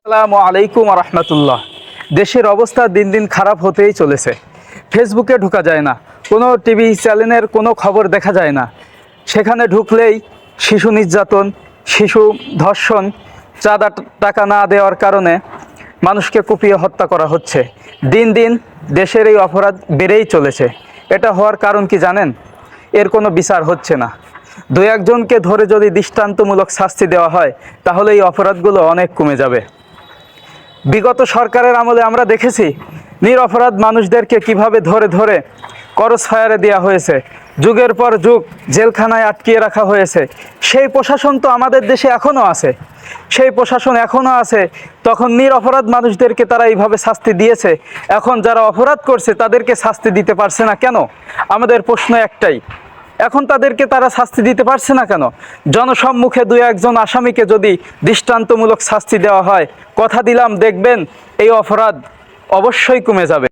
আসসালামু আলাইকুম রহমতুল্লাহ। দেশের অবস্থা দিন দিন খারাপ হতেই চলেছে। ফেসবুকে ঢোকা যায় না, কোনো টিভি চ্যানেলের কোনো খবর দেখা যায় না। সেখানে ঢুকলেই শিশু নির্যাতন, শিশু ধর্ষণ, চাঁদা টাকা না দেওয়ার কারণে মানুষকে কুপিয়ে হত্যা করা হচ্ছে। দিন দিন দেশের এই অপরাধ বেড়েই চলেছে। এটা হওয়ার কারণ কি জানেন? এর কোনো বিচার হচ্ছে না। দু একজনকে ধরে যদি দৃষ্টান্তমূলক শাস্তি দেওয়া হয় তাহলে এই অপরাধগুলো অনেক কমে যাবে। বিগত সরকারের আমলে আমরা দেখেছি নিরপরাধ মানুষদেরকে কিভাবে ধরে ধরে ক্রস ফায়ারে দেওয়া হয়েছে, যুগের পর যুগ জেলখানায় আটকিয়ে রাখা হয়েছে। সেই প্রশাসন তো আমাদের দেশে এখনও আছে, সেই প্রশাসন এখনও আছে। তখন নিরপরাধ মানুষদেরকে তারা এইভাবে শাস্তি দিয়েছে, এখন যারা অপরাধ করছে তাদেরকে শাস্তি দিতে পারছে না কেন? আমাদের প্রশ্ন একটাই, এখন তাদেরকে তারা শাস্তি দিতে পারছে না কেন? জনসম্মুখে দু একজন আসামিকে যদি দৃষ্টান্তমূলক শাস্তি দেওয়া হয়, কথা দিলাম দেখবেন এই অপরাধ অবশ্যই কমে যাবে।